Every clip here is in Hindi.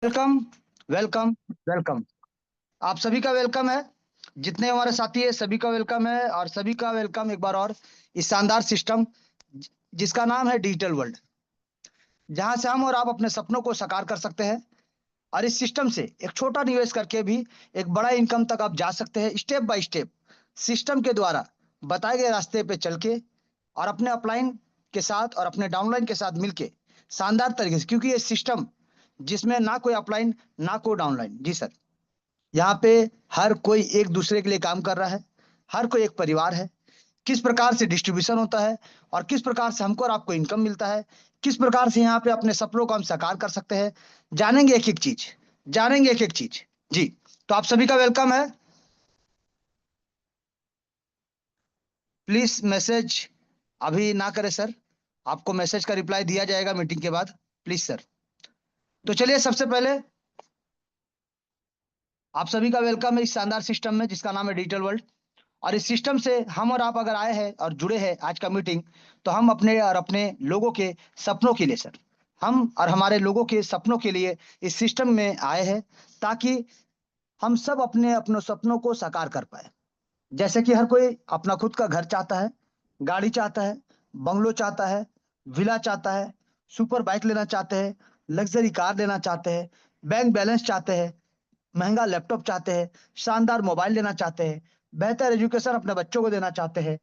Welcome welcome welcome. आप सभी का वेलकम है। जितने हमारे साथी है सभी का वेलकम है और सभी का वेलकम एक बार और इस शानदार सिस्टम जिसका नाम है डिजिटल वर्ल्ड, जहां से हम और आप अपने सपनों को साकार कर सकते हैं। और इस सिस्टम से एक छोटा निवेश करके भी एक बड़ा इनकम तक आप जा सकते हैं, स्टेप बाय स्टेप सिस्टम के द्वारा बताए गए रास्ते पे चल के और अपने अपलाइन के साथ और अपने डाउनलाइन के साथ मिलके शानदार तरीके से, क्योंकि ये सिस्टम जिसमें ना कोई अपलाइन ना कोई डाउनलाइन। जी सर, यहाँ पे हर कोई एक दूसरे के लिए काम कर रहा है, हर कोई एक परिवार है। किस प्रकार से डिस्ट्रीब्यूशन होता है और किस प्रकार से हमको और आपको इनकम मिलता है, किस प्रकार से यहाँ पे अपने सपनों को हम साकार कर सकते हैं, जानेंगे एक एक चीज, जानेंगे एक एक चीज। जी, तो आप सभी का वेलकम है। प्लीज मैसेज अभी ना करें सर, आपको मैसेज का रिप्लाई दिया जाएगा मीटिंग के बाद, प्लीज सर। तो चलिए, सबसे पहले आप सभी का वेलकम है इस शानदार सिस्टम में जिसका नाम है डिजिटल वर्ल्ड। और इस सिस्टम से हम और आप अगर आए हैं और जुड़े हैं आज का मीटिंग, तो हम अपने और अपने लोगों के सपनों के लिए सर, हम और हमारे लोगों के सपनों के लिए इस सिस्टम में आए हैं, ताकि हम सब अपने अपने सपनों को साकार कर पाए। जैसे कि हर कोई अपना खुद का घर चाहता है, गाड़ी चाहता है, बंगलो चाहता है, विला चाहता है, सुपर बाइक लेना चाहते हैं, लग्जरी कार लेना चाहते हैं, बैंक बैलेंस चाहते हैं, महंगा लैपटॉप चाहते हैं, शानदार मोबाइल लेना चाहते हैं, बेहतर एजुकेशन अपने बच्चों को देना चाहते हैं,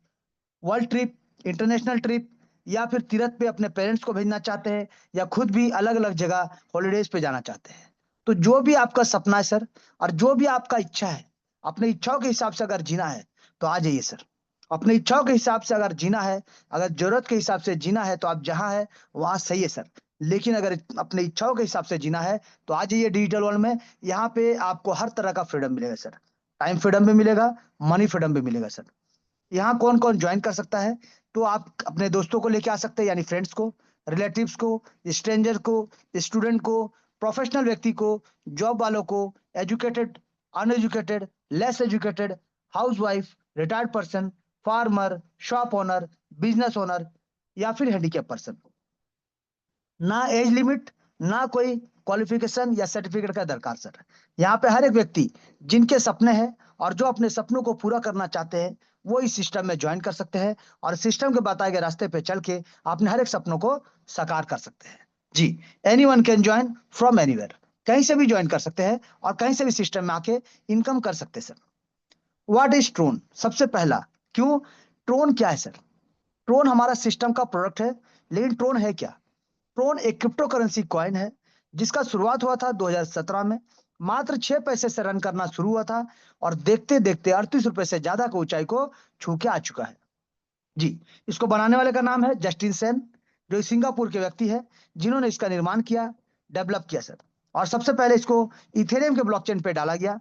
वर्ल्ड ट्रिप, इंटरनेशनल ट्रिप या फिर तीर्थ पे अपने पेरेंट्स को भेजना चाहते हैं, या खुद भी अलग अलग जगह हॉलीडेज पे जाना चाहते हैं। तो जो भी आपका सपना है सर, और जो भी आपका इच्छा है, अपनी इच्छाओं के हिसाब से अगर जीना है तो आ जाइए सर। अपनी इच्छाओं के हिसाब से अगर जीना है, अगर जरूरत के हिसाब से जीना है, तो आप जहां है वहां सही है सर। लेकिन अगर अपनी इच्छाओं के हिसाब से जीना है तो आ जाइए डिजिटल वर्ल्ड में। यहाँ पे आपको हर तरह का फ्रीडम मिलेगा सर। टाइम फ्रीडम भी मिलेगा, मनी फ्रीडम भी मिलेगा सर। यहाँ कौन कौन ज्वाइन कर सकता है? तो आप अपने दोस्तों को लेके आ सकते हैं, यानी फ्रेंड्स को, रिलेटिव्स को, स्ट्रेंजर को, स्टूडेंट को, प्रोफेशनल व्यक्ति को, जॉब वालों को, educated, uneducated, less educated, housewife, retired person, farmer, shop owner, business owner या फिर हैंडीकैप पर्सन। ना एज लिमिट, ना कोई क्वालिफिकेशन या सर्टिफिकेट का दरकार सर। यहाँ पे हर एक व्यक्ति जिनके सपने हैं और जो अपने सपनों को पूरा करना चाहते हैं, वो इस सिस्टम में ज्वाइन कर सकते हैं और सिस्टम के बताए गए रास्ते पे चल के अपने हर एक सपनों को साकार कर सकते हैं। जी, anyone can join from anywhere, कहीं से भी ज्वाइन कर सकते हैं और कहीं से भी सिस्टम में आके इनकम कर सकते हैं सर। What is ट्रोन? सबसे पहला, क्यों ट्रोन क्या है सर? ट्रोन हमारा सिस्टम का प्रोडक्ट है, लेकिन ट्रोन है क्या? ट्रोन एक क्रिप्टो करेंसी कॉइन है जिसका शुरुआत हुआ था 2017 में। मात्र 6 पैसे से रन करना शुरू हुआ था और देखते देखते 38 रुपए से ज्यादा की ऊंचाई को छू के आ चुका है। जी, इसको बनाने वाले का नाम है जस्टिन सेन, जो सिंगापुर के व्यक्ति है जिन्होंने इसका निर्माण किया, डेवलप किया सर। और सबसे पहले इसको इथेरियम के ब्लॉकचेन पे डाला गया।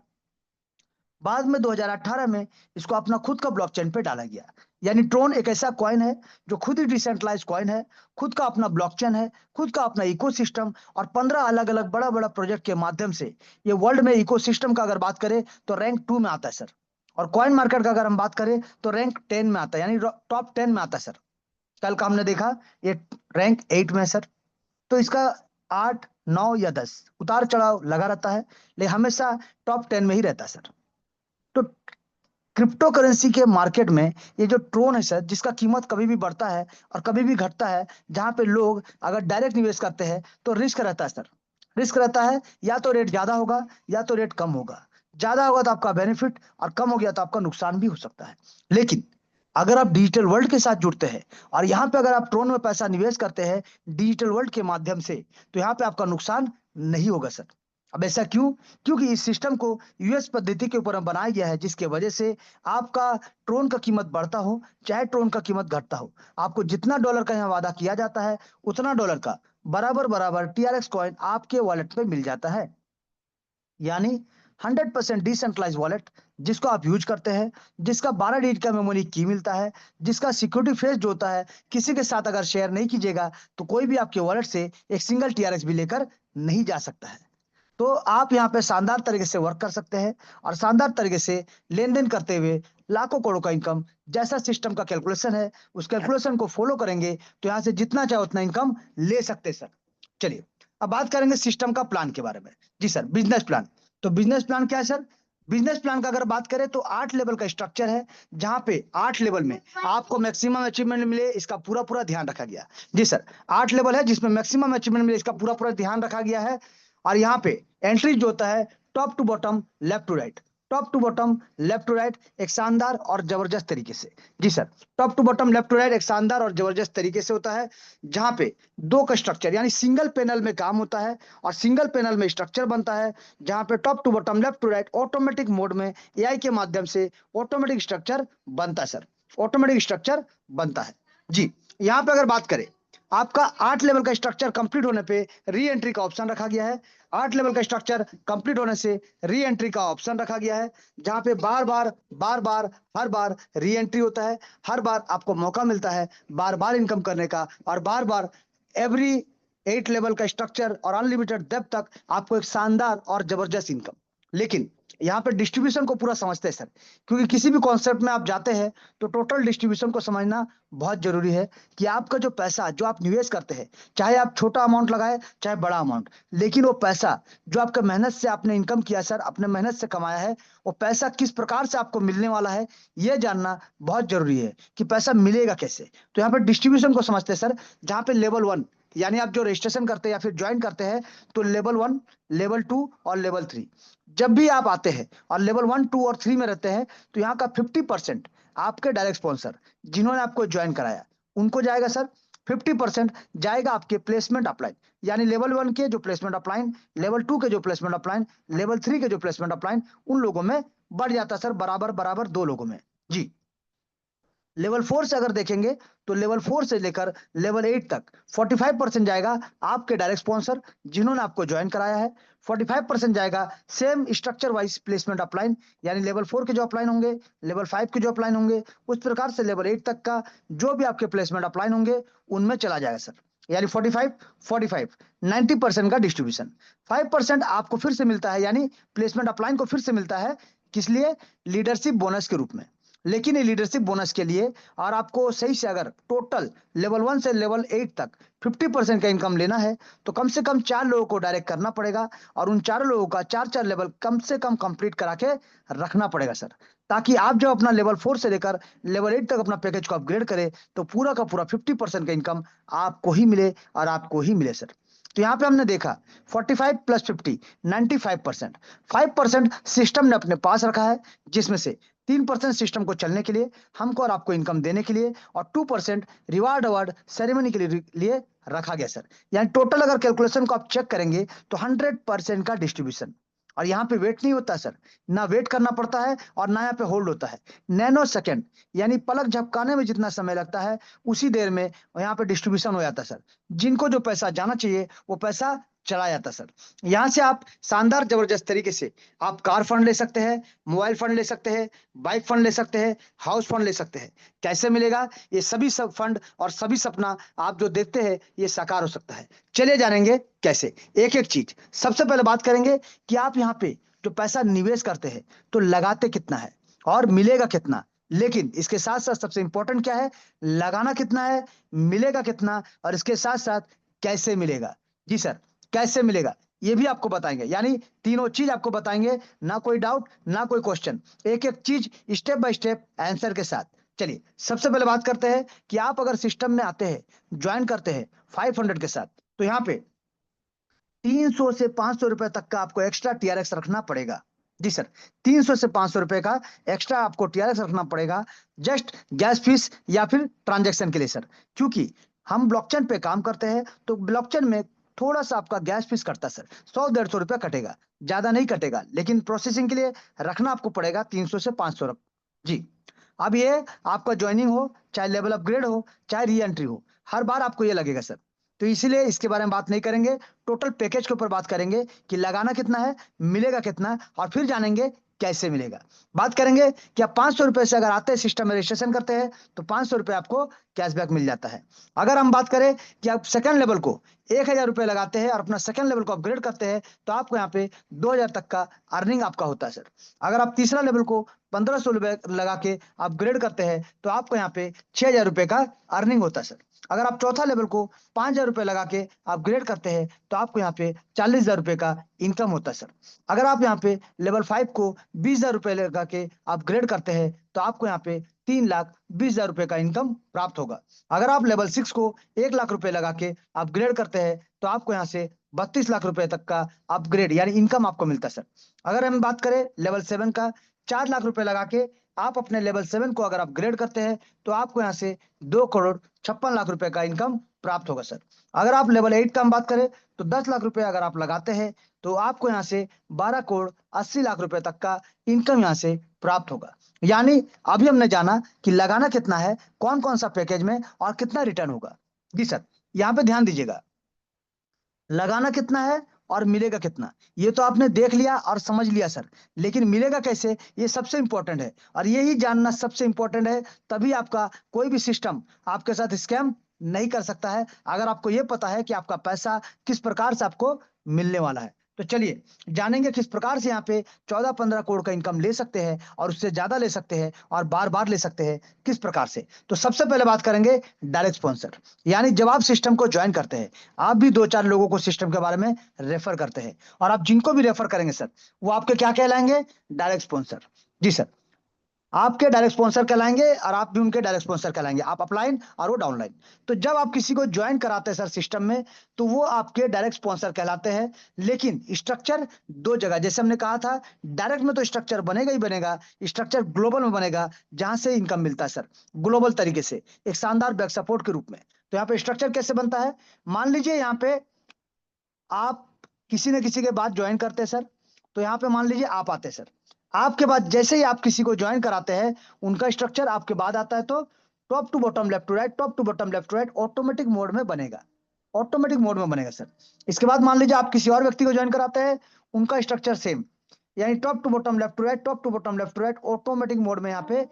बाद में 2018 में इसको अपना खुद का ब्लॉकचेन पे डाला गया। यानी ट्रोन एक ऐसा कॉइन है जो खुद ही डिसेंट्रलाइज कॉइन है, खुद का अपना ब्लॉकचेन है, खुद का अपना इकोसिस्टम और 15 अलग अलग बड़ा बड़ा प्रोजेक्ट के माध्यम से ये वर्ल्ड में इकोसिस्टम का अगर बात करें तो रैंक 2 में आता है सर। और कॉइन मार्केट का अगर हम बात करें तो रैंक 10 में आता है, यानी टॉप 10 में आता है सर। कल का हमने देखा ये रैंक 8 में है सर। तो इसका 8, 9 या 10 उतार चढ़ाव लगा रहता है, लेकिन हमेशा टॉप 10 में ही रहता है सर। तो क्रिप्टो करेंसी के मार्केट में ये जो ट्रोन है सर, जिसका कीमत कभी भी बढ़ता है और कभी भी घटता है, जहां पे लोग अगर डायरेक्ट निवेश करते हैं तो रिस्क रहता है सर। रिस्क रहता है, या तो रेट ज्यादा होगा या तो रेट कम होगा। ज्यादा होगा तो आपका बेनिफिट और कम हो गया तो आपका नुकसान भी हो सकता है। लेकिन अगर आप डिजिटल वर्ल्ड के साथ जुड़ते हैं और यहाँ पे अगर आप ट्रोन में पैसा निवेश करते हैं डिजिटल वर्ल्ड के माध्यम से, तो यहाँ पे आपका नुकसान नहीं होगा सर। अब ऐसा क्यों? क्योंकि इस सिस्टम को यूएस पद्धति के ऊपर बनाया गया है, जिसके वजह से आपका ट्रोन का कीमत बढ़ता हो चाहे ट्रोन का कीमत घटता हो, आपको जितना डॉलर का यहाँ वादा किया जाता है उतना डॉलर का बराबर बराबर टीआरएक्स कॉइन आपके वॉलेट में मिल जाता है। यानी 100% डिसेंट्रलाइज वॉलेट, जिसको आप यूज करते हैं, जिसका 12 डिजिट का मेमोरी की मिलता है, जिसका सिक्योरिटी फेस जो होता है, किसी के साथ अगर शेयर नहीं कीजिएगा तो कोई भी आपके वॉलेट से एक सिंगल टीआरएक्स भी लेकर नहीं जा सकता है। तो आप यहाँ पे शानदार तरीके से वर्क कर सकते हैं और शानदार तरीके से लेन देन करते हुए लाखों करोड़ों का इनकम, जैसा सिस्टम का कैलकुलेशन है उस कैलकुलेशन को फॉलो करेंगे तो यहाँ से जितना चाहे उतना इनकम ले सकते हैं सर। चलिए, अब बात करेंगे सिस्टम का प्लान के बारे में। जी सर, बिजनेस प्लान। तो बिजनेस प्लान क्या है सर? बिजनेस प्लान का अगर बात करें तो 8 लेवल का स्ट्रक्चर है, जहां पे 8 लेवल में आपको मैक्सिमम अचीवमेंट मिले, इसका पूरा पूरा ध्यान रखा गया। जी सर, 8 लेवल है जिसमें मैक्सिमम अचीवमेंट मिले, इसका पूरा पूरा ध्यान रखा गया है। और यहाँ पे एंट्री जो होता है top to bottom, left to right, top to bottom, left to right, एक शानदार और जबरदस्त तरीके से। जी sir, top to bottom, left to right एक शानदार और जबरदस्त तरीके से होता है, जहां पे दो का स्ट्रक्चर यानी सिंगल पैनल में काम होता है और सिंगल पैनल में स्ट्रक्चर बनता है, जहां पे top to bottom, left to right automatic mode में एआई के माध्यम से ऑटोमेटिक स्ट्रक्चर बनता है सर, ऑटोमेटिक स्ट्रक्चर बनता है। जी, यहाँ पे अगर बात करें, आपका 8 लेवल का स्ट्रक्चर कंप्लीट होने पे री एंट्री का ऑप्शन रखा गया है। 8 लेवल का स्ट्रक्चर कंप्लीट होने से री एंट्री का ऑप्शन रखा गया है, जहां पे बार बार हर बार री एंट्री होता है, हर बार आपको मौका मिलता है बार बार इनकम करने का, और बार बार एवरी 8 लेवल का स्ट्रक्चर और अनलिमिटेड डेप्थ तक आपको एक शानदार और जबरदस्त इनकम। लेकिन यहाँ पे डिस्ट्रीब्यूशन को पूरा समझते हैं सर, क्योंकि किसी भी कॉन्सेप्ट में आप जाते हैं तो टोटल डिस्ट्रीब्यूशन को समझना बहुत जरूरी है, कि आपका जो पैसा जो आप निवेश करते हैं, चाहे आप छोटा अमाउंट लगाए चाहे बड़ा अमाउंट, लेकिन वो पैसा जो आपका मेहनत से आपने इनकम किया सर, अपने मेहनत से कमाया है, वो पैसा किस प्रकार से आपको मिलने वाला है, ये जानना बहुत जरूरी है कि पैसा मिलेगा कैसे। तो यहाँ पे डिस्ट्रीब्यूशन को समझते हैं सर, जहाँ पे लेवल 1 यानी आप जो रजिस्ट्रेशन करते हैं या फिर ज्वाइन करते हैं, तो लेवल 1, लेवल 2 और लेवल 3 जब भी आप आते हैं और लेवल 1, 2 और 3 में रहते हैं, तो यहाँ का 50% आपके डायरेक्ट स्पॉन्सर जिन्होंने आपको ज्वाइन कराया उनको जाएगा सर। 50% जाएगा आपके प्लेसमेंट अपलाइन, यानी लेवल 1 के जो प्लेसमेंट अपलाइन, लेवल 2 के जो प्लेसमेंट अपलाइन, लेवल 3 के जो प्लेसमेंट अपलाइन, उन लोगों में बढ़ जाता है सर, बराबर बराबर 2 लोगों में। जी, लेवल 4 से अगर देखेंगे तो लेवल 4 से लेकर लेवल 8 तक 45% जाएगा आपके डायरेक्ट स्पॉन्सर जिन्होंने आपको ज्वाइन कराया है। 45% जाएगा same structure wise placement upline, यानी लेवल 4 के जो अपलाइन होंगे, लेवल 5 के जो अपलाइन होंगे, उस प्रकार से लेवल 8 तक का जो भी आपके प्लेसमेंट अपलाइन होंगे उनमें चला जाएगा सर। यानी 45 45 90% का डिस्ट्रीब्यूशन। 5% आपको फिर से मिलता है, यानी प्लेसमेंट अपलाइन को फिर से मिलता है, किस लिए? लीडरशिप बोनस के रूप में। लेकिन ये लीडरशिप बोनस के लिए, और आपको सही से अगर टोटल लेवल 1 से लेवल 8 तक 50% का इनकम लेना है, तो कम से कम 4 लोगों को डायरेक्ट करना पड़ेगा, और उन 4 लोगों का 4-4 लेवल कम से कम कंप्लीट करा के रखना पड़ेगा सर, ताकि आप जब अपना लेवल 4 से लेकर लेवल 8 तक अपना पैकेज को अपग्रेड करें, तो पूरा का पूरा 50% का इनकम आपको ही मिले, और आपको ही मिले सर। तो यहाँ पे हमने देखा 45 प्लस 50 95%। 5% सिस्टम ने अपने पास रखा है, जिसमें से 3% सिस्टम को चलने के लिए, हमको और आपको इनकम देने के लिए, और 2% रिवार्ड अवार्ड सेरेमनी के लिए रखा गया सर। यानी टोटल अगर कैलकुलेशन को आप चेक करेंगे तो 100% का डिस्ट्रीब्यूशन। और यहाँ पे वेट नहीं होता सर, ना वेट करना पड़ता है और ना यहाँ पे होल्ड होता है। नैनो सेकेंड यानी पलक झपकाने में जितना समय लगता है, उसी देर में यहाँ पे डिस्ट्रीब्यूशन हो जाता है सर। जिनको जो पैसा जाना चाहिए वो पैसा चला जाता सर। यहाँ से आप शानदार जबरदस्त तरीके से आप कार फंड ले सकते हैं, मोबाइल फंड ले सकते हैं, बाइक फंड ले सकते हैं, हाउस फंड ले सकते हैं। कैसे मिलेगा? ये सभी सब फंड और सभी सपना आप जो देखते हैं ये साकार हो सकता है। चलिए जानेंगे कैसे, एक एक चीज। सबसे पहले बात करेंगे कि आप यहाँ पे जो पैसा निवेश करते हैं तो लगाते कितना है और मिलेगा कितना। लेकिन इसके साथ साथ सबसे इंपॉर्टेंट क्या है? लगाना कितना है, मिलेगा कितना, और इसके साथ साथ कैसे मिलेगा। जी सर, कैसे मिलेगा ये भी आपको बताएंगे, यानी तीनों चीज आपको बताएंगे, ना कोई डाउट ना कोई क्वेश्चन, एक एक चीज स्टेप बाय स्टेप आंसर के साथ। चलिए सबसे पहले बात करते हैं कि आप अगर सिस्टम में आते हैं, ज्वाइन करते हैं 500 के साथ, तो यहाँ पे 300 से 500 रुपए तक का आपको एक्स्ट्रा टीआरएक्स रखना पड़ेगा। जी सर, 300 से 500 रुपए का एक्स्ट्रा आपको टीआरएक्स रखना पड़ेगा, जस्ट गैस फीस या फिर ट्रांजैक्शन के लिए सर। क्योंकि हम ब्लॉकचेन पे काम करते हैं, तो ब्लॉकचेन में थोड़ा सा आपका गैस फीस कटता है सर, 100-150 रुपया कटेगा, ज्यादा नहीं कटेगा, लेकिन प्रोसेसिंग के लिए रखना आपको पड़ेगा 300 से 500 रुपये। जी, अब ये आपका ज्वाइनिंग हो, चाहे लेवल अपग्रेड हो, चाहे री एंट्री हो, हर बार आपको ये लगेगा सर। तो इसीलिए इसके बारे में बात नहीं करेंगे, टोटल पैकेज के ऊपर बात करेंगे कि लगाना कितना है, मिलेगा कितना, और फिर जानेंगे कैसे मिलेगा। बात करेंगे कि आप 500 रुपए से अगर आते हैं, सिस्टम में रजिस्ट्रेशन करते हैं, तो 500 रुपए आपको कैशबैक मिल जाता है। अगर हम बात करें कि आप सेकंड लेवल को 1000 रुपए लगाते हैं और अपना सेकंड लेवल को अपग्रेड करते हैं, तो आपको यहाँ पे 2000 तक का अर्निंग आपका होता है सर। अगर आप तीसरा लेवल को 1500 रुपए लगा के अपग्रेड करते हैं, तो आपको यहाँ पे 6000 रुपए का अर्निंग होता है सर। अगर आप चौथा लेवल को 5,000 रुपए लगा के अपग्रेड करते हैं तो आपको यहाँ पे 40,000 रुपए का इनकम होता है सर। अगर आप यहाँ पे लेवल 5 को 20,000 रुपए लगा के अपग्रेड करते हैं तो आपको यहाँ पे 3,20,000 रुपए का इनकम प्राप्त होगा। अगर आप लेवल 6 को 1,00,000 रुपए लगा के अपग्रेड करते हैं तो आपको यहाँ से 32 लाख रुपए तक का अपग्रेड यानी इनकम आपको मिलता है सर। अगर हम बात करें लेवल 7 का, 4,00,000 रुपए लगा के आप अपने लेवल 7 को अगर अपग्रेड करते हैं तो आपको यहाँ से 2,56,00,000 रुपए का इनकम प्राप्त होगा सर। अगर आप लेवल 8 का हम बात करें तो 10 लाख रुपए अगर आप लगाते हैं तो आपको यहाँ से 12,80,00,000 रुपए तक का इनकम यहाँ से प्राप्त होगा। यानी अभी हमने जाना कि लगाना कितना है, कौन कौन सा पैकेज में और कितना रिटर्न होगा। जी सर, यहाँ पे ध्यान दीजिएगा, लगाना कितना है और मिलेगा कितना, ये तो आपने देख लिया और समझ लिया सर, लेकिन मिलेगा कैसे ये सबसे इंपॉर्टेंट है और यही जानना सबसे इंपॉर्टेंट है। तभी आपका कोई भी सिस्टम आपके साथ स्कैम नहीं कर सकता है, अगर आपको ये पता है कि आपका पैसा किस प्रकार से आपको मिलने वाला है। तो चलिए जानेंगे किस प्रकार से यहाँ पे 14-15 करोड़ का इनकम ले सकते हैं और उससे ज्यादा ले सकते हैं और बार बार ले सकते हैं किस प्रकार से। तो सबसे पहले बात करेंगे डायरेक्ट स्पॉन्सर, यानी जब आप सिस्टम को ज्वाइन करते हैं आप भी 2-4 लोगों को सिस्टम के बारे में रेफर करते हैं और आप जिनको भी रेफर करेंगे सर वो आपके क्या कहलाएंगे, डायरेक्ट स्पॉन्सर। जी सर, आपके डायरेक्ट स्पॉन्सर कहलाएंगे और आप भी उनके डायरेक्ट स्पॉन्सर कहलाएंगे, आप अपलाइन और वो डाउनलाइन। तो जब आप किसी को ज्वाइन कराते हैं सर सिस्टम में तो वो आपके डायरेक्ट स्पॉन्सर कहलाते हैं। लेकिन स्ट्रक्चर दो जगह, जैसे हमने कहा था डायरेक्ट में तो स्ट्रक्चर बनेगा ही बनेगा, स्ट्रक्चर ग्लोबल में बनेगा जहां से इनकम मिलता है सर, ग्लोबल तरीके से एक शानदार बैक सपोर्ट के रूप में। तो यहाँ पे स्ट्रक्चर कैसे बनता है, मान लीजिए यहाँ पे आप किसी न किसी के बाद ज्वाइन करते हैं सर, तो यहाँ पे मान लीजिए आप आते हैं सर, आपके बाद जैसे ही आप किसी को ज्वाइन कराते हैं उनका स्ट्रक्चर आपके बाद आता है तो top to bottom left to right, top to bottom left to right automatic mode में बनेगा, ऑटोमेटिक मोड में बनेगा सर। इसके बाद मान लीजिए आप किसी और व्यक्ति को ज्वाइन कराते हैं, उनका स्ट्रक्चर सेम, यानी top to bottom left to right, top to bottom left to right automatic mode में यहाँ पे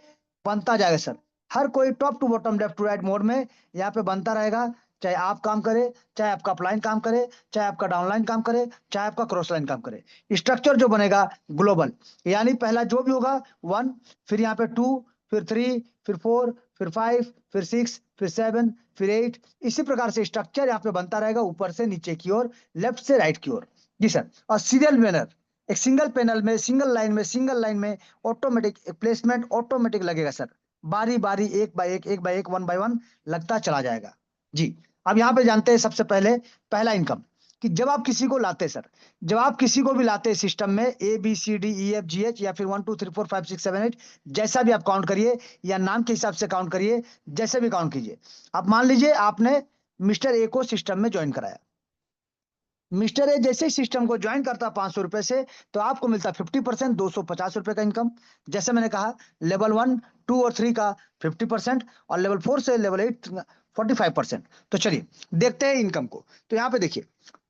बनता जाएगा सर। हर कोई top to bottom left to right mode में यहाँ पे बनता रहेगा, चाहे आप काम करे, चाहे आपका अपलाइन काम करे, चाहे आपका डाउनलाइन काम करे, चाहे आपका क्रॉस लाइन काम करे। स्ट्रक्चर जो बनेगा ग्लोबल, यानी पहला जो भी होगा 1, फिर यहाँ पे 2, फिर 3, फिर 4, फिर 5, फिर 6, फिर 7, फिर 8, इसी प्रकार से स्ट्रक्चर यहाँ पे बनता रहेगा ऊपर से नीचे की ओर, लेफ्ट से राइट की ओर। जी सर, और सीरियल मैनर, एक सिंगल पैनल में सिंगल लाइन में ऑटोमेटिक प्लेसमेंट ऑटोमेटिक लगेगा सर, बारी बारी एक बाय एक 1 बाय 1 लगता चला जाएगा। जी, अब यहाँ पे जानते हैं सबसे पहले पहला इनकम, कि जब आप किसी को लाते हैं सर, जब आप किसी को भी लाते हैं सिस्टम में ABCDEFGH या फिर 1 2 3 4 5 6 7 8 जैसा भी आप काउंट करिए या नाम के हिसाब से काउंट करिए, जैसे भी काउंट कीजिए। अब मान लीजिए आपने मिस्टर ए को सिस्टम में ज्वाइन कराया, मिस्टर ए जैसे ही सिस्टम को ज्वाइन करता 500 रुपए से तो आपको मिलता 50%, 250 रुपए का इनकम। जैसे मैंने कहा लेवल 1, 2 और 3 का 50% और लेवल 4 से लेवल 8 45%। तो चलिए देखते हैं इनकम को। तो यहाँ पे देखिए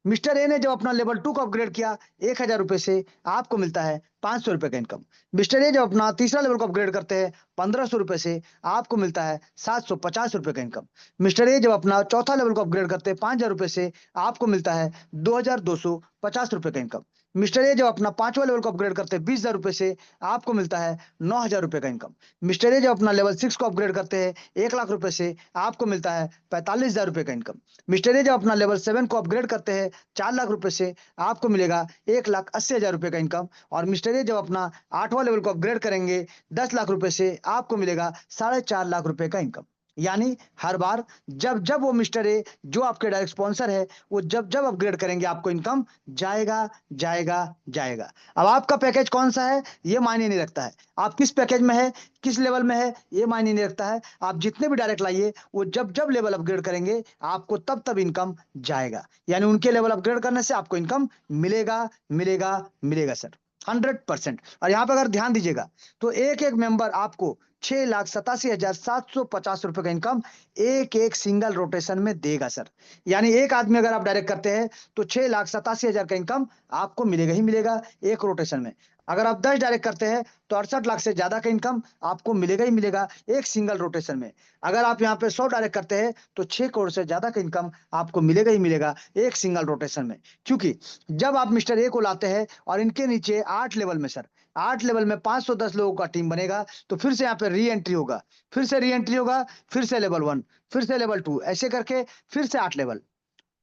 मिस्टर ए ने जब अपना लेवल 2 को अपग्रेड किया 1,000 रुपए से आपको मिलता है 500 रुपए का इनकम। मिस्टर ए जब अपना तीसरा लेवल को अपग्रेड करते हैं 1,500 रुपए से आपको मिलता है 750 रुपए का इनकम। मिस्टर ए जब अपना चौथा लेवल को अपग्रेड करते हैं 5,000 रुपए से आपको मिलता है 2,250 रुपए का इनकम। मिस्टर ए जब अपना पांचवा लेवल को अपग्रेड करते हैं 20,000 रुपए से आपको मिलता है 9,000 रुपए का इनकम। मिस्टर ए जब अपना लेवल 6 को अपग्रेड करते हैं 1,00,000 रुपए से आपको मिलता है 45,000 रुपए का इनकम। मिस्टर ए जब अपना लेवल 7 को अपग्रेड करते हैं 4,00,000 रुपए से आपको मिलेगा 1,80,000 रुपए का इनकम। और मिस्टर ए जब अपना 8वां लेवल को अपग्रेड करेंगे 10 लाख रुपए से आपको मिलेगा 4.5 लाख रुपए का इनकम। यानी हर बार जब जब वो मिस्टर ए जो आपके डायरेक्ट स्पॉन्सर है वो जब जब अपग्रेड करेंगे आपको इनकम जाएगा जाएगा जाएगा। अब आपका पैकेज कौन सा है ये मायने नहीं रखता है, आप किस पैकेज में है किस लेवल में है ये मायने नहीं रखता है। आप जितने भी डायरेक्ट लाइए वो जब जब लेवल अपग्रेड करेंगे आपको तब तब इनकम जाएगा, यानी उनके लेवल अपग्रेड करने से आपको इनकम मिलेगा मिलेगा मिलेगा सर 100%। और यहाँ पे अगर ध्यान दीजिएगा तो एक एक मेंबर आपको 6,87,750 रुपए का इनकम एक एक सिंगल रोटेशन में देगा सर। यानी एक आदमी अगर आप डायरेक्ट करते हैं तो 6,87,000 का इनकम आपको मिलेगा ही मिलेगा एक रोटेशन में। अगर आप 10 डायरेक्ट करते हैं तो 68 लाख से ज्यादा का इनकम आपको मिलेगा ही मिलेगा एक सिंगल रोटेशन में। अगर आप यहाँ पे 100 डायरेक्ट करते हैं तो 6 करोड़ से ज्यादा का इनकम आपको मिलेगा ही मिलेगा एक सिंगल रोटेशन में। क्योंकि जब आप मिस्टर ए को लाते हैं और इनके नीचे 8 लेवल में सर 8 लेवल में 510 लोगों का टीम बनेगा तो फिर से यहाँ पे पे री एंट्री होगा, फिर से री एंट्री होगा, फिर से लेवल 1, फिर से लेवल 2, ऐसे करके फिर से 8 लेवल।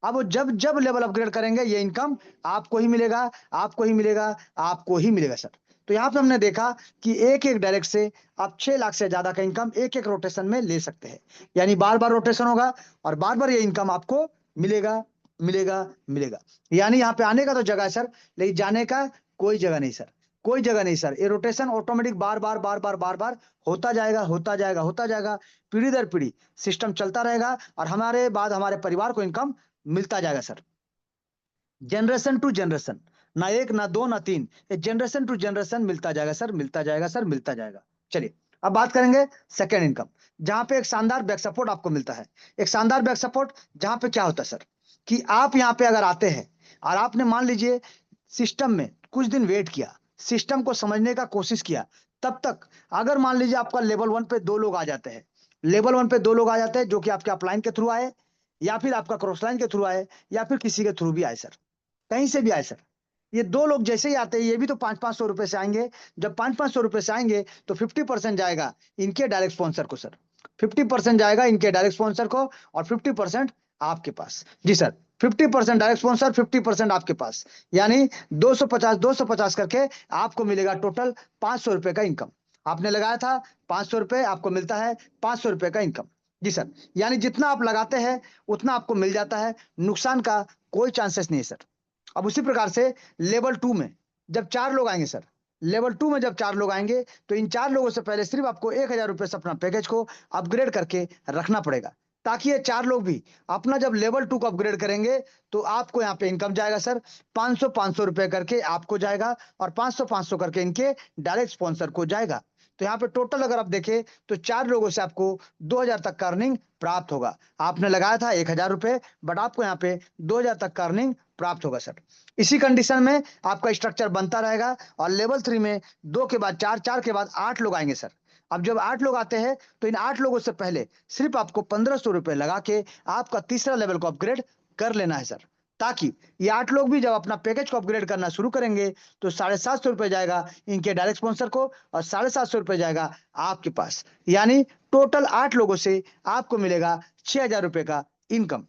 अब वो जब जब लेवल अपग्रेड करेंगे ये इनकम आपको ही मिलेगा, आपको ही मिलेगा, आपको ही मिलेगा सर। तो यहाँ पे हमने देखा कि एक एक डायरेक्ट से आप 6 लाख से ज्यादा का इनकम एक एक रोटेशन में ले सकते हैं। यानी बार बार रोटेशन होगा और बार बार ये इनकम आपको मिलेगा, मिलेगा, मिलेगा। यानी यहाँ पे आने का तो जगह है सर, लेकिन जाने का कोई जगह नहीं सर, कोई जगह नहीं सर। ये रोटेशन ऑटोमेटिक बार बार बार बार बार बार होता जाएगा, होता जाएगा, होता जाएगा। पीढ़ी दर पीढ़ी सिस्टम चलता रहेगा और हमारे बाद हमारे परिवार को इनकम मिलता जाएगा सर। जनरेशन टू जनरेशन, ना एक ना दो ना तीन, ये जनरेशन टू जनरेशन मिलता जाएगा सर, मिलता जाएगा सर, मिलता जाएगा। चलिए अब बात करेंगे सेकेंड इनकम, जहां पे एक शानदार बैक सपोर्ट आपको मिलता है। एक शानदार बैक सपोर्ट जहां पे क्या होता है सर कि आप यहाँ पे अगर आते हैं और आपने मान लीजिए सिस्टम में कुछ दिन वेट किया, सिस्टम को समझने का कोशिश किया, तब तक अगर मान लीजिए आपका लेवल 1 पे 2 लोग आ जाते हैं, लेवल 1 पे 2 लोग आ जाते हैं जो कि आपके अपलाइन के थ्रू आए या फिर आपका क्रॉस लाइन के थ्रू आए या फिर किसी के थ्रू भी आए सर, कहीं से भी आए सर। ये 2 लोग जैसे ही आते हैं ये भी तो 500-500 रुपए से आएंगे। जब 500-500 रुपए से आएंगे तो 50% जाएगा इनके डायरेक्ट स्पॉन्सर को सर, 50% जाएगा इनके डायरेक्ट स्पॉन्सर को और 50% आपके पास। जी सर, 50% डायरेक्ट स्पॉन्सर, 50% आपके पास। यानी 250 करके आपको मिलेगा टोटल 500 रुपए का इनकम। आपने लगाया था 500 रुपए, आपको मिलता है 500 रुपए का इनकम। जी सर, यानी जितना आप लगाते हैं उतना आपको मिल जाता है, नुकसान का कोई चांसेस नहीं है सर। अब उसी प्रकार से लेवल 2 में जब 4 लोग आएंगे सर, लेवल 2 में जब 4 लोग आएंगे तो इन 4 लोगों से पहले सिर्फ आपको 1000 रुपए से अपना पैकेज को अपग्रेड करके रखना पड़ेगा, ताकि ये 4 लोग भी अपना जब लेवल 2 को अपग्रेड करेंगे तो आपको यहाँ पे इनकम जाएगा सर 500-500 रुपए करके आपको जाएगा और 500-500 करके इनके डायरेक्ट स्पॉन्सर को जाएगा। तो यहाँ पे टोटल अगर आप देखें तो 4 लोगों से आपको 2000 तक का अर्निंग प्राप्त होगा। आपने लगाया था 1000 रुपए, बट आपको यहाँ पे 2000 तक का अर्निंग प्राप्त होगा सर। इसी कंडीशन में आपका स्ट्रक्चर बनता रहेगा और लेवल 3 में 2 के बाद 4, 4 के बाद 8 लोग आएंगे सर। अब जब 8 लोग आते हैं तो इन 8 लोगों से पहले सिर्फ आपको 1500 रुपए लगा के आपका तीसरा लेवल को अपग्रेड कर लेना है सर, ताकि ये 8 लोग भी जब अपना पैकेज को अपग्रेड करना शुरू करेंगे तो 750 रुपए जाएगा इनके डायरेक्ट स्पॉन्सर को और 750 रुपए जाएगा आपके पास। यानी टोटल 8 लोगों से आपको मिलेगा 6000 रुपए का इनकम।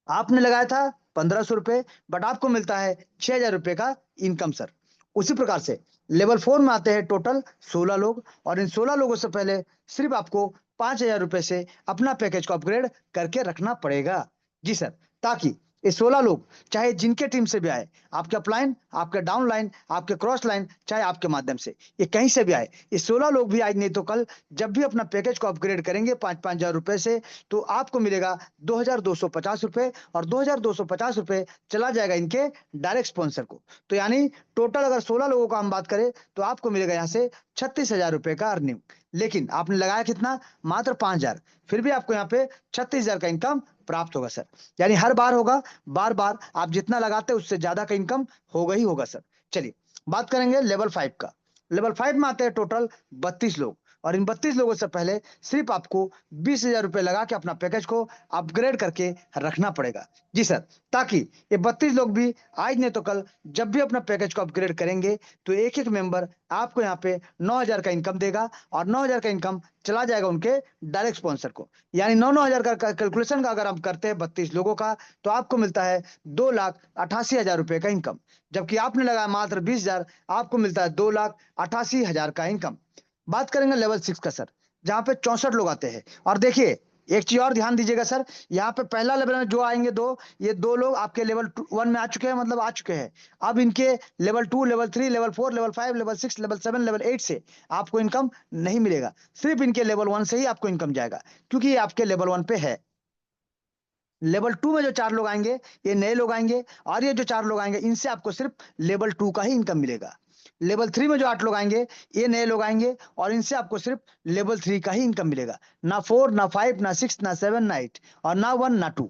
आपने लगाया था 1500 रुपए, बट आपको मिलता है 6000 रुपए का इनकम सर। उसी प्रकार से लेवल 4 में आते हैं टोटल 16 लोग और इन 16 लोगों से पहले सिर्फ आपको 5000 रुपए से अपना पैकेज को अपग्रेड करके रखना पड़ेगा। जी सर, ताकि ये 16 लोग चाहे जिनके टीम से भी आए, आपके अपलाइन, आपके डाउन लाइन, आपके क्रॉस लाइन, चाहे आपके माध्यम से, ये कहीं से भी आए, ये 16 लोग भी आज नहीं तो कल जब भी अपना पैकेज को अपग्रेड करेंगे 5-5 हजार रुपए से, तो आपको मिलेगा 2250 रुपए और 2250 रुपए चला जाएगा इनके डायरेक्ट स्पॉन्सर को। तो यानी टोटल अगर 16 लोगों का हम बात करें तो आपको मिलेगा यहाँ से 36,000 रुपए का अर्निंग। लेकिन आपने लगाया कितना? मात्र 5,000, फिर भी आपको यहाँ पे 36,000 का इनकम प्राप्त होगा सर। यानी हर बार होगा, बार बार आप जितना लगाते हैं उससे ज्यादा का इनकम होगा ही होगा सर। चलिए बात करेंगे लेवल 5 का। लेवल 5 में आते हैं टोटल 32 लोग और इन 32 लोगों से पहले सिर्फ आपको 20,000 रुपए लगा के अपना पैकेज को अपग्रेड करके रखना पड़ेगा। जी सर, ताकि ये 32 लोग भी आज नहीं तो कल जब भी अपना पैकेज को अपग्रेड करेंगे तो एक एक मेंबर आपको यहाँ पे 9,000 का इनकम देगा और 9,000 का इनकम चला जाएगा उनके डायरेक्ट स्पॉन्सर को। यानी 9,000 का कैलकुलेशन का अगर हम करते हैं 32 लोगों का तो आपको मिलता है 2,88,000 रुपए का इनकम, जबकि आपने लगाया मात्र 20,000, आपको मिलता है 2,88,000 का इनकम। बात करेंगे लेवल 6 का सर, जहां पे 64 लोग आते हैं। और देखिए एक चीज और ध्यान दीजिएगा सर, यहाँ पे पहला लेवल में जो आएंगे ये 2 लोग आपके लेवल 1 में आ चुके हैं, मतलब आ चुके हैं। अब इनके level 2, level 3, level 4, level 5, level 6, level 7, level 8 से आपको इनकम नहीं मिलेगा, सिर्फ इनके लेवल 1 से ही आपको इनकम जाएगा, क्योंकि ये आपके लेवल 1 पे है। लेवल 2 में जो 4 लोग आएंगे ये नए लोग आएंगे और ये जो 4 लोग आएंगे इनसे आपको सिर्फ लेवल 2 का ही इनकम मिलेगा। लेवल 3 में जो 8 लोग आएंगे ये नए लोग आएंगे और इनसे आपको सिर्फ लेवल 3 का ही इनकम मिलेगा, ना 4, ना 5, ना 6, ना 7, ना 8 और ना 1, ना 2।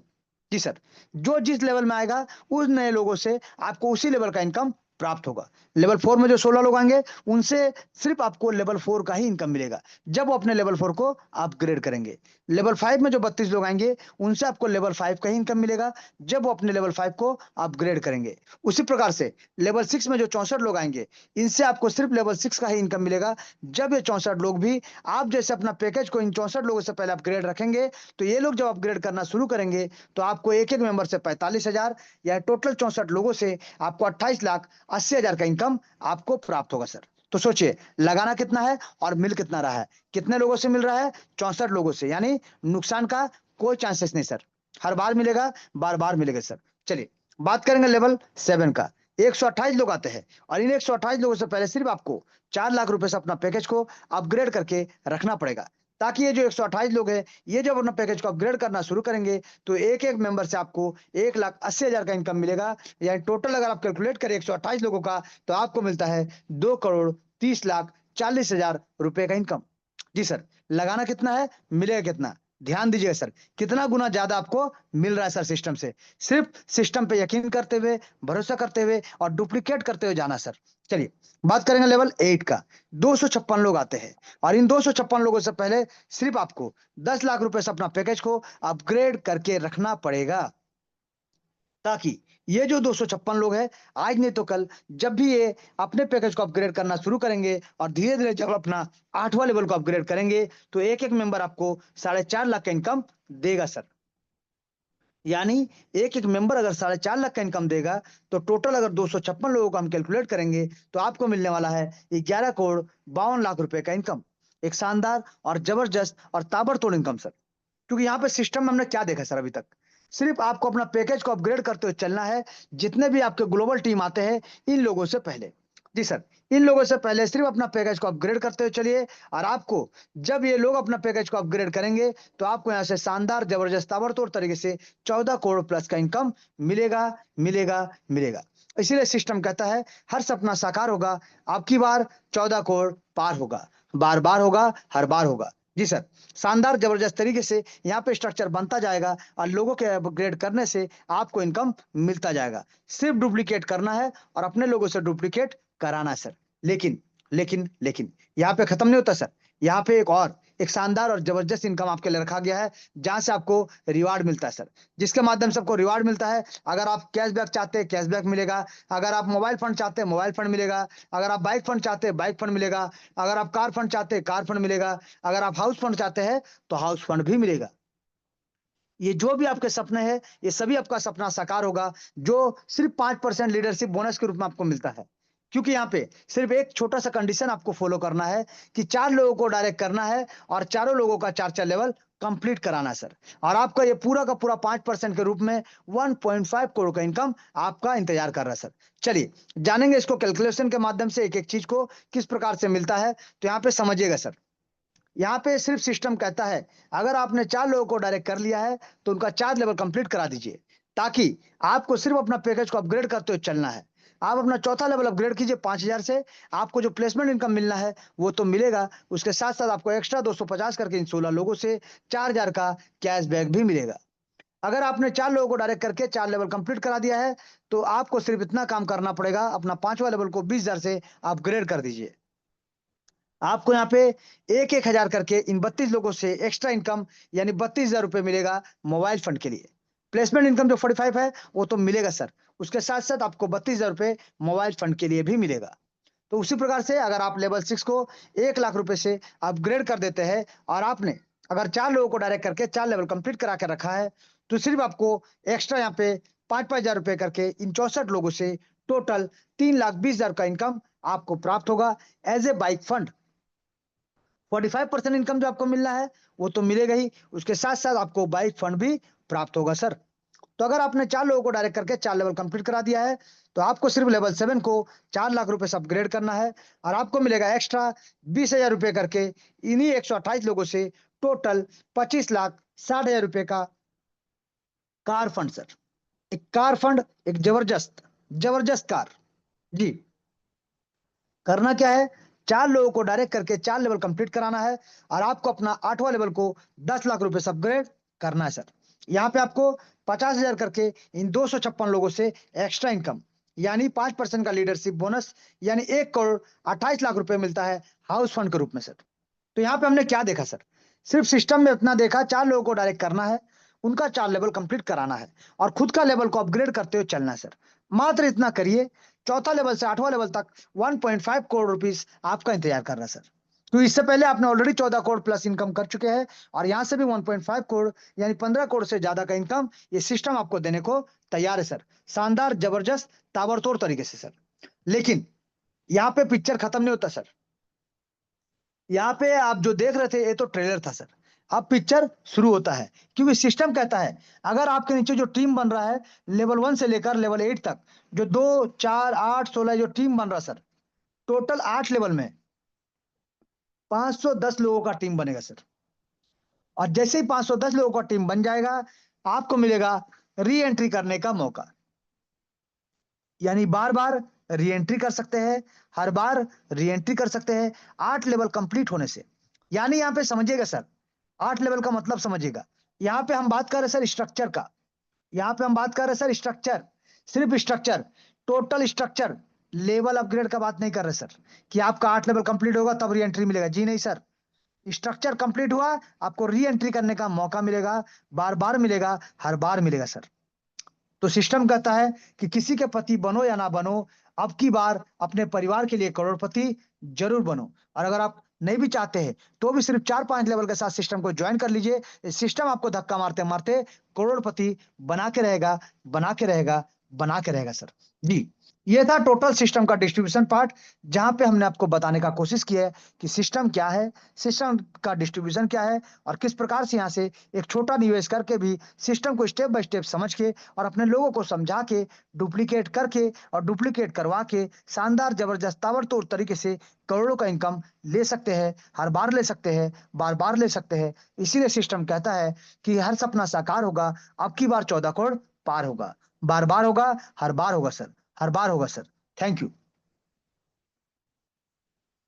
जी सर, जो जिस लेवल में आएगा उस नए लोगों से आपको उसी लेवल का इनकम प्राप्त होगा। लेवल 4 में जो 16 लोग आएंगे उनसे सिर्फ आपको लेवल 4 का ही इनकम मिलेगा जब वो अपने लेवल 4 को अपग्रेड करेंगे। लेवल 5 में जो 32 लोग आएंगे उनसे आपको लेवल 5 का ही इनकम मिलेगा जब वो अपने लेवल 5 को अपग्रेड करेंगे। उसी प्रकार से लेवल 6 में जो 64 लोग आएंगे इनसे आपको सिर्फ लेवल 6 का ही इनकम मिलेगा जब ये 64 लोग भी आप जैसे अपना पैकेज को इन 64 लोगों से पहले अपग्रेड रखेंगे। तो ये लोग जब अपग्रेड करना शुरू करेंगे तो आपको एक एक मेंबर से 45,000 या टोटल 64 लोगों से आपको 28,80,000 का इनकम आपको प्राप्त होगा सर। तो सोचिए लगाना कितना है और मिल कितना रहा है। कितने लोगों से मिल रहा है? 64 लोगों से, यानी नुकसान का कोई चांसेस नहीं सर। हर बार मिलेगा, बार बार मिलेगा सर। चलिए बात करेंगे लेवल 7 का। 128 लोग आते हैं और इन 128 लोगों से पहले सिर्फ आपको 4 लाख रुपए से अपना पैकेज को अपग्रेड करके रखना पड़ेगा ताकि ये जो 128 लोग हैं ये जब अपना पैकेज को अपग्रेड करना शुरू करेंगे तो एक एक मेंबर से आपको 1,80,000 का इनकम मिलेगा। यानी टोटल अगर आप कैलकुलेट करें 128 लोगों का तो आपको मिलता है 2,30,40,000 रुपए का इनकम। जी सर, लगाना कितना है, मिलेगा कितना? ध्यान दीजिएगा सर, कितना गुना ज्यादा आपको मिल रहा है सर सिस्टम से। सिर्फ सिस्टम पे यकीन करते हुए, भरोसा करते हुए और डुप्लीकेट करते हुए जाना सर। चलिए बात करेंगे लेवल 8 का। 256 लोग आते हैं और इन 256 लोगों से पहले सिर्फ आपको 10 लाख रुपए से अपना पैकेज को अपग्रेड करके रखना पड़ेगा ताकि ये जो 256 लोग हैं आज नहीं तो कल जब भी ये अपने पैकेज को अपग्रेड करना शुरू करेंगे और धीरे धीरे जब अपना 8वां लेवल को अपग्रेड करेंगे तो एक एक मेंबर आपको 4.5 लाख का इनकम देगा सर। यानी एक एक मेंबर अगर 4.5 लाख का इनकम देगा तो टोटल अगर 256 लोगों को हम कैलकुलेट करेंगे तो आपको मिलने वाला है 11,52,00,000 रुपए का इनकम। एक शानदार और जबरदस्त और ताबड़तोड़ इनकम सर। क्योंकि यहाँ पे सिस्टम में हमने क्या देखा सर अभी तक, सिर्फ आपको अपना पैकेज को अपग्रेड करते हुए चलना है जितने भी आपके ग्लोबल टीम आते हैं इन लोगों से पहले। जी सर, इन लोगों से पहले सिर्फ अपना पैकेज को अपग्रेड करते हुए चलिए और आपको जब ये लोग अपना पैकेज को अपग्रेड करेंगे तो आपको यहाँ से शानदार जबरदस्त ताबड़तोड़ तरीके से 14 करोड़ प्लस का इनकम मिलेगा मिलेगा मिलेगा। इसीलिए सिस्टम कहता है हर सपना साकार होगा, आपकी बार 14 करोड़ पार होगा, बार बार होगा, हर बार होगा। जी सर, शानदार जबरदस्त तरीके से यहाँ पे स्ट्रक्चर बनता जाएगा और लोगों के अपग्रेड करने से आपको इनकम मिलता जाएगा। सिर्फ डुप्लीकेट करना है और अपने लोगों से डुप्लीकेट कराना है सर। लेकिन लेकिन यहाँ पे खत्म नहीं होता सर। यहाँ पे एक शानदार और जबरदस्त इनकम आपके लिए रखा गया है जहां से आपको रिवार्ड मिलता है सर। जिसके माध्यम से आपको रिवार्ड मिलता है। अगर आप कैशबैक चाहते हैं कैशबैक मिलेगा, अगर आप मोबाइल फंड चाहते हैं मोबाइल फंड मिलेगा, अगर आप बाइक फंड चाहते हैं बाइक फंड मिलेगा, अगर आप कार फंड चाहते हैं कार फंड मिलेगा, अगर आप हाउस फंड चाहते हैं तो हाउस फंड भी मिलेगा। ये जो भी आपके सपने हैं ये सभी आपका सपना साकार होगा जो सिर्फ 5% लीडरशिप बोनस के रूप में आपको मिलता है। क्योंकि यहाँ पे सिर्फ एक छोटा सा कंडीशन आपको फॉलो करना है कि 4 लोगों को डायरेक्ट करना है और चारों लोगों का 4-4 लेवल कंप्लीट कराना है सर। और आपका ये पूरा का पूरा 5% के रूप में 1.5 करोड़ का इनकम आपका इंतजार कर रहा है सर। चलिए जानेंगे इसको कैलकुलेशन के माध्यम से एक एक चीज को किस प्रकार से मिलता है। तो यहाँ पे समझिएगा सर, यहाँ पे सिर्फ सिस्टम कहता है अगर आपने 4 लोगों को डायरेक्ट कर लिया है तो उनका 4 लेवल कंप्लीट करा दीजिए ताकि आपको सिर्फ अपना पैकेज को अपग्रेड करते हुए चलना है। आप अपना चौथा लेवल अपग्रेड कीजिए 5,000 से, आपको जो प्लेसमेंट इनकम मिलना है वो तो मिलेगा, उसके साथ साथ आपको एक्स्ट्रा 250 करके इन 16 लोगों से 4,000 का कैशबैक भी मिलेगा। अगर आपने 4 लोगों को डायरेक्ट करके 4 लेवल कंप्लीट करा दिया है तो आपको सिर्फ इतना काम करना पड़ेगा, अपना 5वां लेवल को 20,000 से अपग्रेड कर दीजिए। आपको यहाँ पे एक एक हजार करके इन 32 लोगों से एक्स्ट्रा इनकम यानी 32,000 रुपए मिलेगा मोबाइल फंड के लिए। प्लेसमेंट इनकम जो 45 है वो तो मिलेगा सर, उसके साथ साथ आपको 32,000 रुपए मोबाइल फंड के लिए भी मिलेगा। तो उसी प्रकार से अगर आप लेवल 6 को 1 लाख रुपए से अपग्रेड कर देते हैं और आपने अगर 4 लोगों को डायरेक्ट करके 4 लेवल कंप्लीट करा के रखा है तो सिर्फ आपको एक्स्ट्रा यहाँ पे 5,000 रुपए करके इन 64 लोगों से टोटल 3,20,000 का इनकम आपको प्राप्त होगा as a bike fund. 45% income जो आपको मिलना है वो तो मिलेगा ही, उसके साथ साथ आपको बाइक फंड भी प्राप्त होगा सर। तो अगर आपने 4 लोगों को डायरेक्ट करके 4 लेवल कंप्लीट करा दिया है तो आपको सिर्फ लेवल 7 को 4 लाख रुपए से अपग्रेड करना है और आपको मिलेगा एक्स्ट्रा 20,000 रुपए करके इन्हीं 128 लोगों से टोटल 25,60,000 रुपए का कार फंड सर। एक कार फंड, एक जबरदस्त जबरदस्त कार। जी, करना क्या है, 4 लोगों को डायरेक्ट करके 4 लेवल कंप्लीट कराना है और आपको अपना 8वां लेवल को 10 लाख रुपए से अपग्रेड करना है सर। यहाँ पे आपको 50,000 करके इन 256 लोगों से एक्स्ट्रा इनकम यानी 5% का लीडरशिप बोनस, यानी 1,28,00,000 रुपए मिलता है हाउस फंड के रूप में सर। तो यहाँ पे हमने क्या देखा सर, सिर्फ सिस्टम में इतना देखा, 4 लोगों को डायरेक्ट करना है, उनका 4 लेवल कंप्लीट कराना है और खुद का लेवल को अपग्रेड करते हुए चलना है सर। मात्र इतना करिए, चौथा लेवल से 8वां लेवल तक 1.5 करोड़ रुपीस आपका इंतजार कर रहा है सर। तो इससे पहले आपने ऑलरेडी 14 करोड़ प्लस इनकम कर चुके हैं और यहाँ से भी 1.5 करोड़ यानी 15 करोड़ से ज्यादा का इनकम ये सिस्टम आपको देने को तैयार है सर। शानदार, जबरदस्त, ताबड़तोड़ तरीके से सर। लेकिन यहाँ पे पिक्चर खत्म नहीं होता सर। यहाँ पे आप जो देख रहे थे ये तो ट्रेलर था सर। अब पिक्चर शुरू होता है, क्योंकि सिस्टम कहता है अगर आपके नीचे जो टीम बन रहा है लेवल 1 से लेकर लेवल 8 तक, जो 2, 4, 8, 16 जो टीम बन रहा है सर, टोटल 8 लेवल में 510 लोगों का टीम बनेगा सर। और जैसे ही 510 लोगों का टीम बन जाएगा, आपको मिलेगा री एंट्री करने का मौका। यानी बार-बार री एंट्री कर सकते हैं, हर बार री एंट्री कर सकते हैं 8 लेवल कंप्लीट होने से। यानी यहाँ पे समझिएगा सर, 8 लेवल का मतलब समझिएगा। यहाँ पे हम बात कर रहे हैं सर स्ट्रक्चर का। यहाँ पे हम बात कर रहे हैं सर स्ट्रक्चर, सिर्फ structure, total structure, level upgrade का बात नहीं कर रहे सर कि आपका 8 लेवल कंप्लीट होगा तब री एंट्री मिलेगा। जी नहीं सर, स्ट्रक्चर कंप्लीट हुआ, आपको री एंट्री करने का मौका मिलेगा, बार-बार मिलेगा, हर बार मिलेगा सर। तो सिस्टम कहता है कि किसी के पति बनो या ना बनो, अब की बार अपने परिवार के लिए करोड़पति जरूर बनो। और अगर आप नहीं भी चाहते हैं तो भी सिर्फ 4-5 लेवल के साथ सिस्टम को ज्वाइन कर लीजिए। सिस्टम आपको धक्का मारते मारते करोड़पति बना के रहेगा, बना के रहेगा, बना के रहेगा सर। जी, ये था टोटल सिस्टम का डिस्ट्रीब्यूशन पार्ट, जहां पे हमने आपको बताने का कोशिश की है कि सिस्टम क्या है, सिस्टम का डिस्ट्रीब्यूशन क्या है और किस प्रकार से यहाँ से एक छोटा निवेश करके भी सिस्टम को स्टेप बाय स्टेप समझ के और अपने लोगों को समझा के, डुप्लीकेट करके और डुप्लीकेट करवा के शानदार, जबरदस्त, ताबड़तोड़ तरीके से करोड़ों का इनकम ले सकते हैं, हर बार ले सकते हैं, बार-बार ले सकते हैं। इसीलिए सिस्टम कहता है कि हर सपना साकार होगा, अब की बार 14 करोड़ पार होगा। बार-बार होगा, हर बार होगा सर, हर बार होगा सर। Thank you.